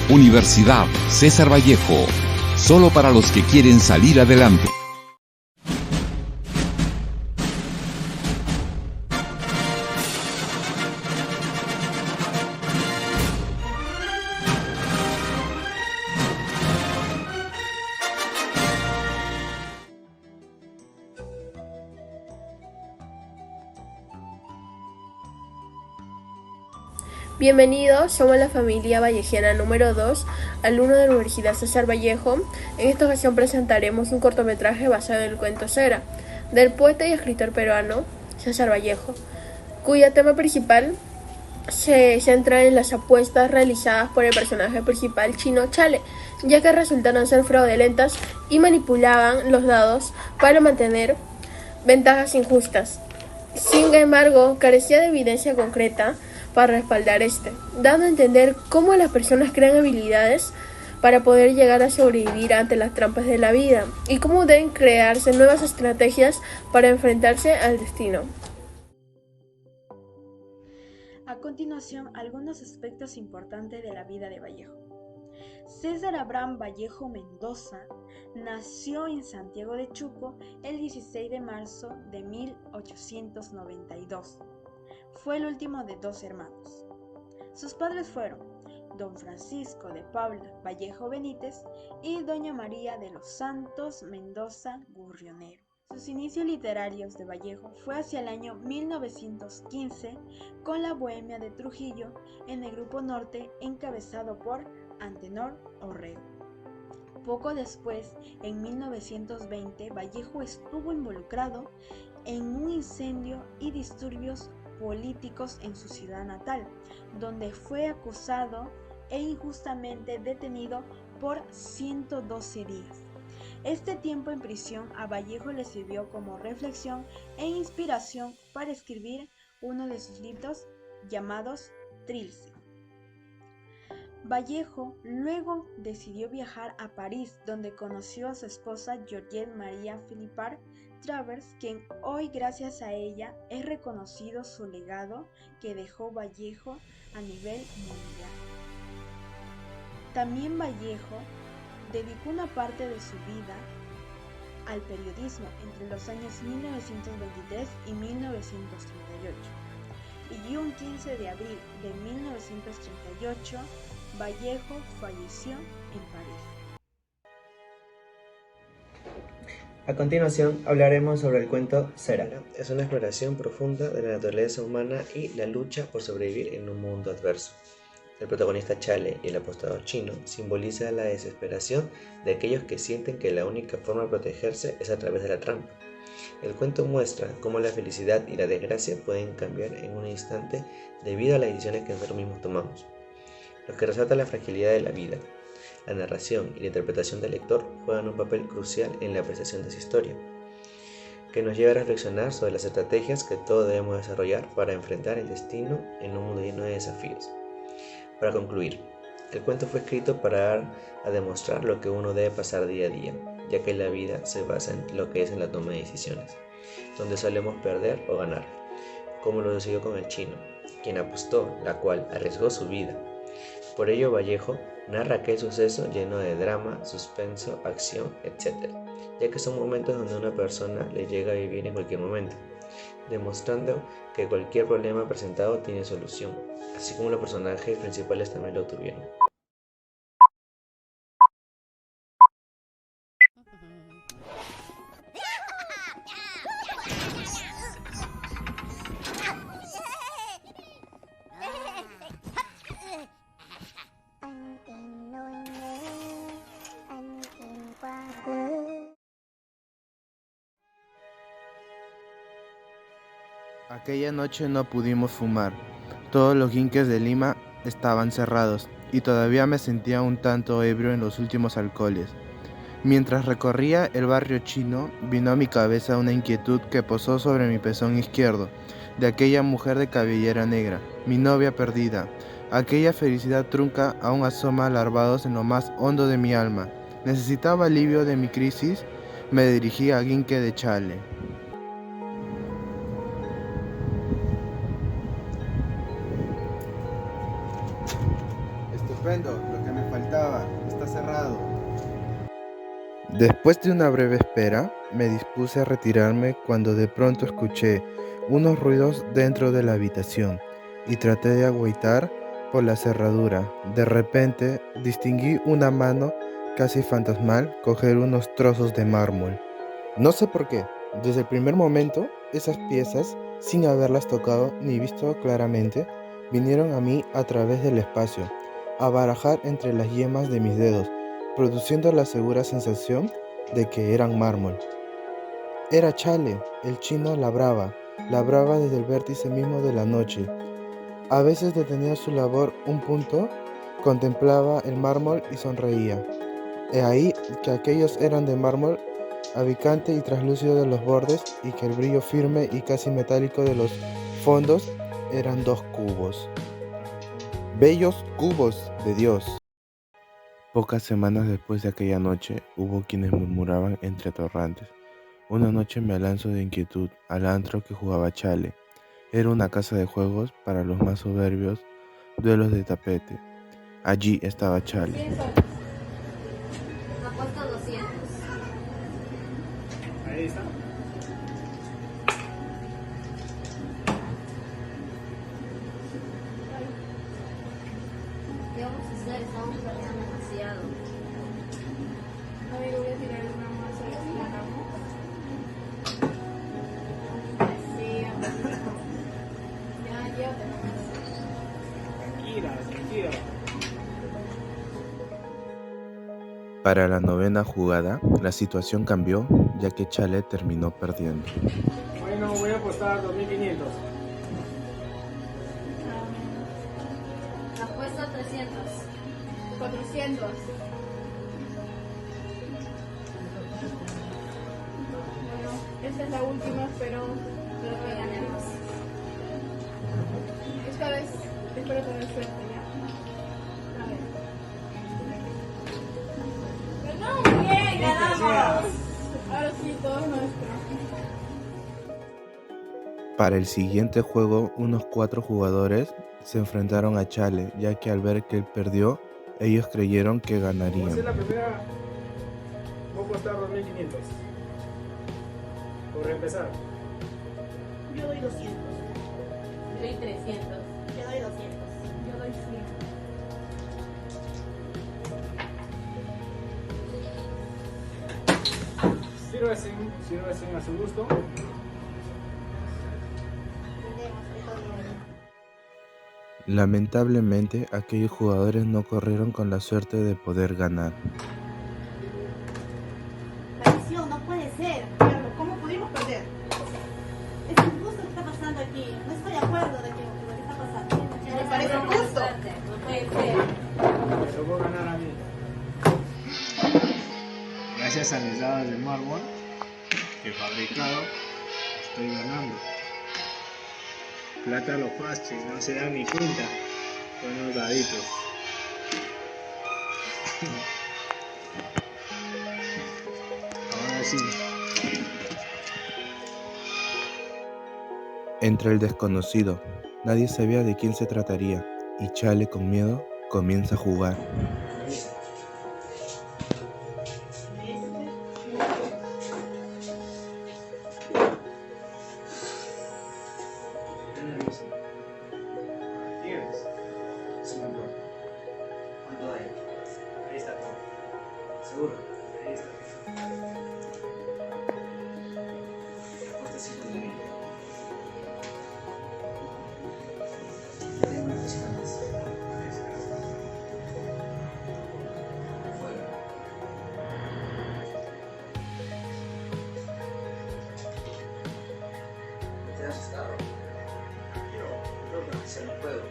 Universidad César Vallejo, solo para los que quieren salir adelante. Bienvenidos, somos la familia vallejiana número 2, alumnos de la Universidad César Vallejo. En esta ocasión presentaremos un cortometraje basado en el cuento Cera, del poeta y escritor peruano César Vallejo, cuyo tema principal se centra en las apuestas realizadas por el personaje principal Chino Chale, ya que resultaron ser fraudulentas y manipulaban los dados para mantener ventajas injustas. Sin embargo, carecía de evidencia concreta para respaldar dando a entender cómo las personas crean habilidades para poder llegar a sobrevivir ante las trampas de la vida y cómo deben crearse nuevas estrategias para enfrentarse al destino. A continuación, algunos aspectos importantes de la vida de Vallejo. César Abraham Vallejo Mendoza nació en Santiago de Chuco el 16 de marzo de 1892. Fue el último de 2 hermanos. Sus padres fueron don Francisco de Paula Vallejo Benítez y doña María de los Santos Mendoza Gurrionero. Sus inicios literarios de Vallejo fue hacia el año 1915 con la Bohemia de Trujillo en el Grupo Norte encabezado por Antenor Orrego. Poco después, en 1920, Vallejo estuvo involucrado en un incendio y disturbios políticos en su ciudad natal, donde fue acusado e injustamente detenido por 112 días. Este tiempo en prisión a Vallejo le sirvió como reflexión e inspiración para escribir uno de sus libros llamados Trilce. Vallejo luego decidió viajar a París, donde conoció a su esposa Georgette María Philippard Travers, quien hoy gracias a ella es reconocido su legado que dejó Vallejo a nivel mundial. También Vallejo dedicó una parte de su vida al periodismo entre los años 1923 y 1938, y un 15 de abril de 1938 Vallejo falleció en París. A continuación hablaremos sobre el cuento Cera. Es una exploración profunda de la naturaleza humana y la lucha por sobrevivir en un mundo adverso. El protagonista Chale y el apostador chino simboliza la desesperación de aquellos que sienten que la única forma de protegerse es a través de la trampa. El cuento muestra cómo la felicidad y la desgracia pueden cambiar en un instante debido a las decisiones que nosotros mismos tomamos. Lo que resalta la fragilidad de la vida. La narración y la interpretación del lector juegan un papel crucial en la apreciación de esa historia, que nos lleva a reflexionar sobre las estrategias que todos debemos desarrollar para enfrentar el destino en un mundo lleno de desafíos. Para concluir, el cuento fue escrito para dar a demostrar lo que uno debe pasar día a día, ya que la vida se basa en lo que es en la toma de decisiones, donde solemos perder o ganar, como lo sucedió con el chino, quien apostó, la cual arriesgó su vida. Por ello Vallejo narra aquel suceso lleno de drama, suspenso, acción, etc., ya que son momentos donde una persona le llega a vivir en cualquier momento, demostrando que cualquier problema presentado tiene solución, así como los personajes principales también lo tuvieron. Aquella noche no pudimos fumar. Todos los ginques de Lima estaban cerrados y todavía me sentía un tanto ebrio en los últimos alcoholes. Mientras recorría el barrio chino, vino a mi cabeza una inquietud que posó sobre mi pezón izquierdo, de aquella mujer de cabellera negra, mi novia perdida. Aquella felicidad trunca aún asoma larvados en lo más hondo de mi alma. Necesitaba alivio de mi crisis, me dirigí a Ginque de Chale. Estupendo, lo que me faltaba, está cerrado. Después de una breve espera, me dispuse a retirarme cuando de pronto escuché unos ruidos dentro de la habitación y traté de agüitar por la cerradura. De repente distinguí una mano casi fantasmal coger unos trozos de mármol. No sé por qué, desde el primer momento, esas piezas, sin haberlas tocado ni visto claramente, vinieron a mí a través del espacio, a barajar entre las yemas de mis dedos, produciendo la segura sensación de que eran mármol. Era Chale, el chino labraba desde el vértice mismo de la noche. A veces detenía su labor un punto, contemplaba el mármol y sonreía. He ahí que aquellos eran de mármol habitante y traslúcido de los bordes y que el brillo firme y casi metálico de los fondos eran 2 cubos. Bellos cubos de Dios. Pocas semanas después de aquella noche, hubo quienes murmuraban entre atorrantes. Una noche me lanzo de inquietud al antro que jugaba Chale. Era una casa de juegos para los más soberbios, duelos de tapete. Allí estaba Chale. Apuesto 200. Ahí está. ¿Qué vamos a hacer? Estamos perdiendo demasiado. Amigo, voy a tirar una más aquí en la cama. Sí, amigo. Ya, llévate nomás. Tranquila, tranquila. Para la 9ª jugada, la situación cambió, ya que Chale terminó perdiendo. Bueno, voy a apostar 2500. Apuesto 300. 400. Bueno, esta es la última, espero Que ganemos. esta vez espero tener suerte ya. A ver. ¡Ganamos! ¡Bien! ¡Ganamos! Ahora sí, todo es nuestro. Para el siguiente juego, unos 4 jugadores se enfrentaron a Chale, ya que al ver que él perdió, ellos creyeron que Vamos a hacer ganarían. la primera. Voy a apostar 2500. Por empezar. Yo doy 200. Yo doy 300. Yo doy 200. Yo doy 100. Sírvese a su gusto. Lamentablemente, aquellos jugadores no corrieron con la suerte de poder ganar. Maldición, no puede ser. Carlos, ¿cómo pudimos perder? Es injusto lo que está pasando aquí. No estoy de acuerdo de lo que está pasando. Me parece justo. No puede ser. Me tocó ganar a mí. Gracias a mis dados de mármol que he fabricado, estoy ganando. Plata lo fácil, no se da ni cuenta con los daditos. Ahora sí. Entre el desconocido, nadie sabía de quién se trataría, y Chale con miedo comienza a jugar. ¿Tienes? Sí, me acuerdo. ¿Cuánto hay? Ahí está todo. ¿Seguro? Ahí está. Apuesta 50.000. Tengo una cosita más. Fuera. ¿Te has asustado? Tranquilo, creo que se lo puedo.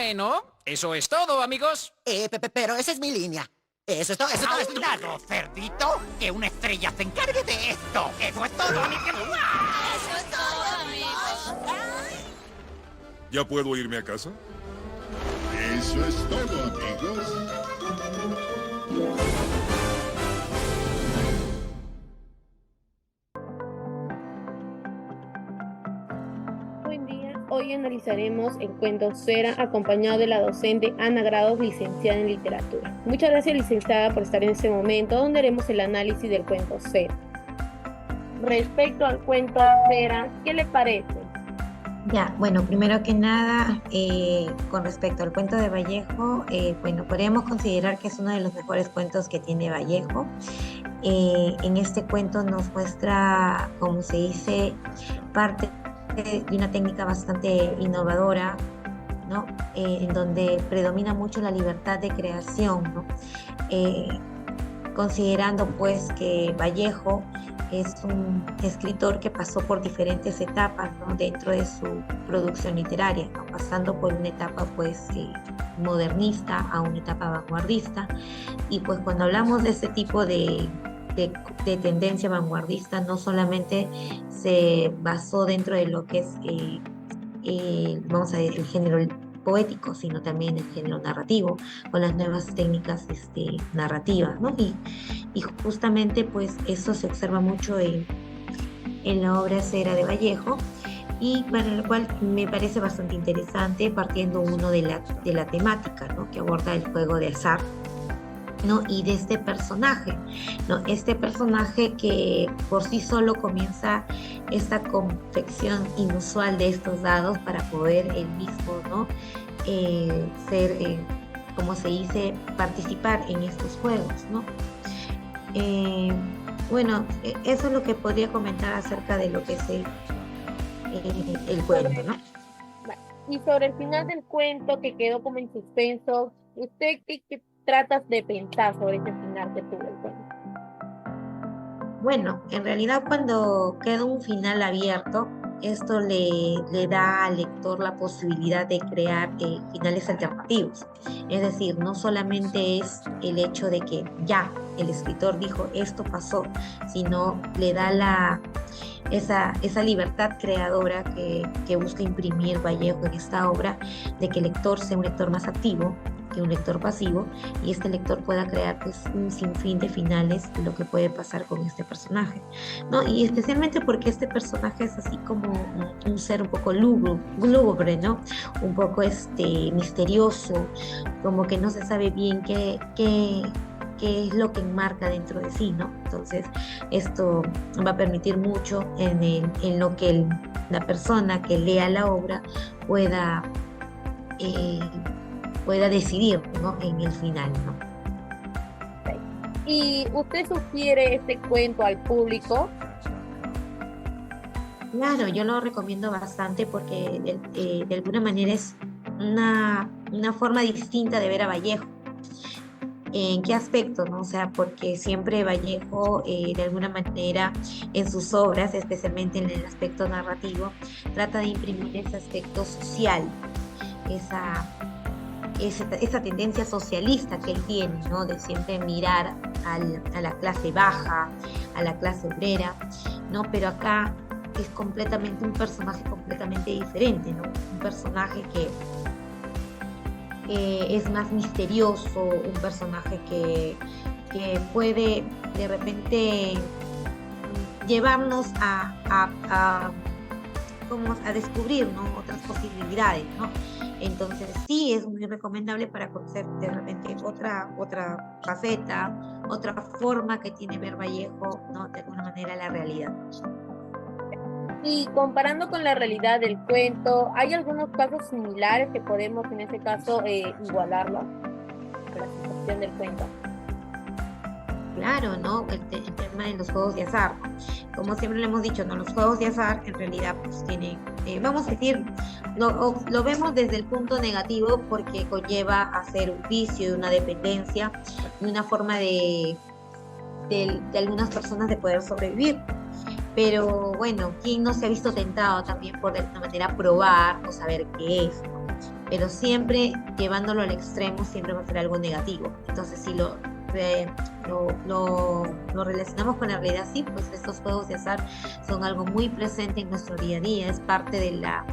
Bueno, eso es todo, amigos. Pero esa es mi línea. Eso es todo, eso es todo. Lado, cerdito, que una estrella se encargue de esto. Eso es todo, amigos. Eso es todo, amigos. ¿Ya puedo irme a casa? Eso es todo, amigos. Buen día, hoy analizaremos el cuento Cera acompañado de la docente Ana Grados, licenciada en literatura. Muchas gracias, licenciada, por estar en este momento donde haremos el análisis del cuento Cera. Respecto al cuento Cera, ¿qué le parece? Ya, bueno, primero que nada, con respecto al cuento de Vallejo, bueno, podríamos considerar que es uno de los mejores cuentos que tiene Vallejo. En este cuento nos muestra, como se dice, parte de una técnica bastante innovadora, ¿no? En donde predomina mucho la libertad de creación, ¿no? Considerando pues que Vallejo es un escritor que pasó por diferentes etapas, ¿no? Dentro de su producción literaria, ¿no? Pasando por una etapa pues modernista a una etapa vanguardista, y pues cuando hablamos de este tipo de tendencia vanguardista, no solamente se basó dentro de lo que es vamos a ver, el género poético, sino también el género narrativo, con las nuevas técnicas narrativas, ¿no? Y justamente pues eso se observa mucho en la obra Cera de Vallejo, y para lo cual me parece bastante interesante, partiendo uno de la temática, ¿no? Que aborda el juego de azar, ¿no? Y de este personaje, ¿no? Este personaje que por sí solo comienza esta confección inusual de estos dados para poder él mismo, ¿no? Ser, como se dice, participar en estos juegos, ¿no? Bueno, eso es lo que podría comentar acerca de lo que es el cuento, ¿no? Y sobre el final del cuento, que quedó como en suspenso, ¿usted qué tratas de pensar sobre ese final que tuvo el cuento? Bueno, en realidad cuando queda un final abierto, esto le da al lector la posibilidad de crear finales alternativos. Es decir, no solamente es el hecho de que ya el escritor dijo esto pasó, sino le da esa libertad creadora que busca imprimir Vallejo en esta obra, de que el lector sea un lector más activo que un lector pasivo, y este lector pueda crear pues un sinfín de finales de lo que puede pasar con este personaje, ¿no? Y especialmente porque este personaje es así como un ser un poco lúgubre, ¿no? Un poco misterioso, como que no se sabe bien qué es lo que enmarca dentro de sí, ¿no? Entonces esto va a permitir mucho en lo que la persona que lea la obra pueda decidir, ¿no? En el final, ¿no? ¿Y usted sugiere este cuento al público? Claro, yo lo recomiendo bastante porque de alguna manera es una forma distinta de ver a Vallejo. ¿En qué aspecto, no? O sea, porque siempre Vallejo, de alguna manera, en sus obras, especialmente en el aspecto narrativo, trata de imprimir ese aspecto social, esa tendencia socialista que él tiene, ¿no? De siempre mirar a la clase baja, a la clase obrera, ¿no? Pero acá es completamente un personaje completamente diferente, ¿no? Un personaje que es más misterioso, un personaje que puede de repente llevarnos a descubrir, ¿no? Otras posibilidades, ¿no? Entonces sí es muy recomendable para conocer de repente otra faceta, otra forma que tiene ver Vallejo, ¿no? De alguna manera la realidad. Y comparando con la realidad del cuento, ¿hay algunos casos similares que podemos en este caso igualarlo con la situación del cuento? Claro, ¿no? El tema de los juegos de azar. Como siempre le hemos dicho, ¿no? Los juegos de azar en realidad pues tienen, vamos a decir, lo vemos desde el punto negativo porque conlleva a ser un vicio y una dependencia y una forma de algunas personas de poder sobrevivir. Pero bueno, ¿quién no se ha visto tentado también por de alguna manera probar o saber qué es, ¿no? pero siempre llevándolo al extremo siempre va a ser algo negativo. Entonces, si lo relacionamos con la realidad, sí, pues estos juegos de azar son algo muy presente en nuestro día a día, es parte de la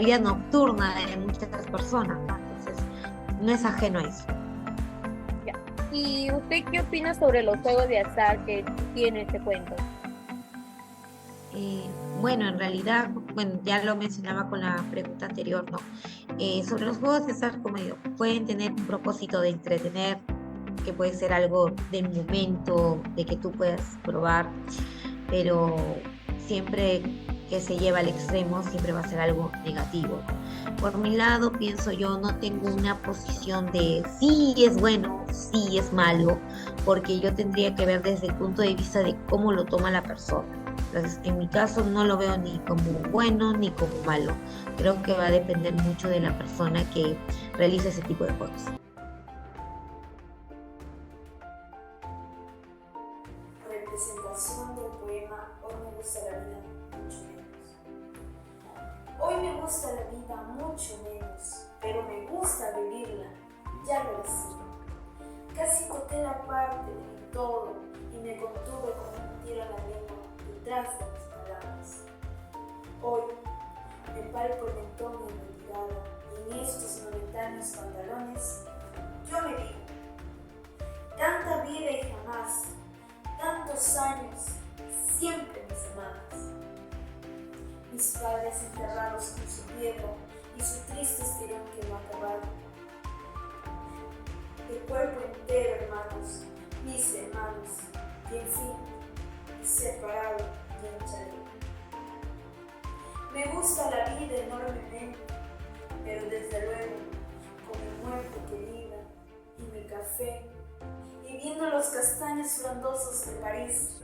vida nocturna de muchas personas, ¿no? Entonces, no es ajeno a eso. ¿Y usted qué opina sobre los juegos de azar que tiene este cuento? Bueno, en realidad, ya lo mencionaba con la pregunta anterior, ¿no? Sobre los juegos de azar, como digo, pueden tener un propósito de entretener, que puede ser algo del momento, de que tú puedas probar, pero siempre que se lleva al extremo, siempre va a ser algo negativo. Por mi lado, pienso yo, no tengo una posición de sí es bueno, sí es malo, porque yo tendría que ver desde el punto de vista de cómo lo toma la persona. Entonces, en mi caso no lo veo ni como bueno ni como malo. Creo que va a depender mucho de la persona que realice ese tipo de juegos. Representación del poema Hoy me gusta la vida mucho menos. Hoy me gusta la vida mucho menos, pero me gusta vivirla, ya lo decido. Casi toqué la parte de mi todo y me contuve como metiera la lengua detrás de mis palabras. Hoy me palpo el mentón y mi mirada, y en estos momentáneos pantalones yo me digo: tanta vida y jamás, tantos años, siempre mis amadas. Mis padres enterrados con su tierra y su triste estirón que no acababa. De cuerpo entero, hermanos, mis hermanos, y en fin, separado y en chaleco. Me gusta la vida enormemente, pero desde luego, con mi muerte querida y mi café, y viendo los castaños frondosos de París,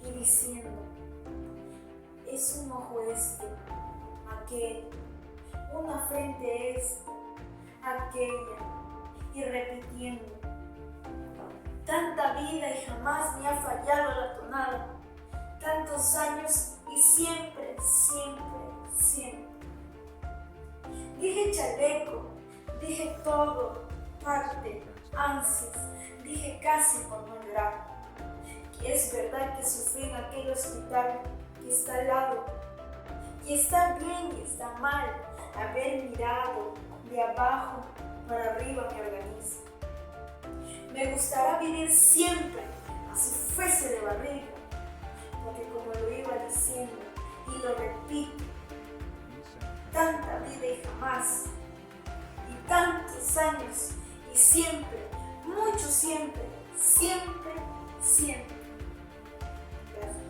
y diciendo: es un ojo este, aquel, una frente esta, aquella, y repitiendo: tanta vida y jamás me ha fallado la tonada, tantos años y siempre, siempre, siempre. Dije chaleco, dije todo, parte, ansias, dije casi por no llorar. Es verdad que sufrí en aquel hospital que está al lado, y está bien y está mal haber mirado de abajo para arriba mi organismo. Me gustará vivir siempre, así fuese de barriga, porque como lo iba diciendo y lo repito, tanta vida y jamás, y tantos años, y siempre, mucho siempre, siempre, siempre. Gracias.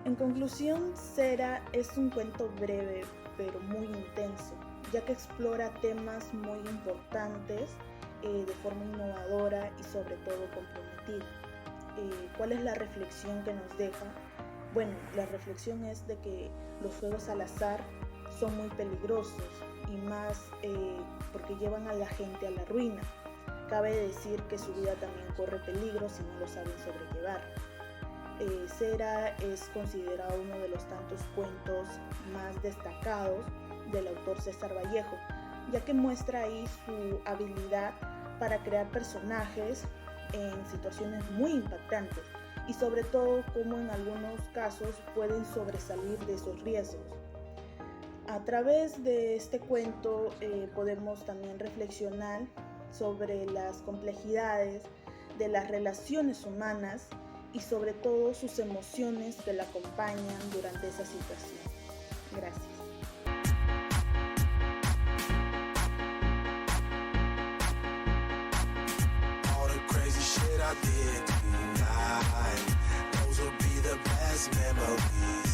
En conclusión, Cera es un cuento breve pero muy intenso, ya que explora temas muy importantes de forma innovadora y sobre todo comprometida. ¿Cuál es la reflexión que nos deja? Bueno, la reflexión es de que los juegos al azar son muy peligrosos y más porque llevan a la gente a la ruina. Cabe decir que su vida también corre peligro si no lo saben sobrellevar. Cera es considerado uno de los tantos cuentos más destacados del autor César Vallejo, ya que muestra ahí su habilidad para crear personajes en situaciones muy impactantes y sobre todo cómo en algunos casos pueden sobresalir de esos riesgos. A través de este cuento podemos también reflexionar sobre las complejidades de las relaciones humanas y sobre todo sus emociones que la acompañan durante esa situación. Gracias. I did tonight, those will be the best memories.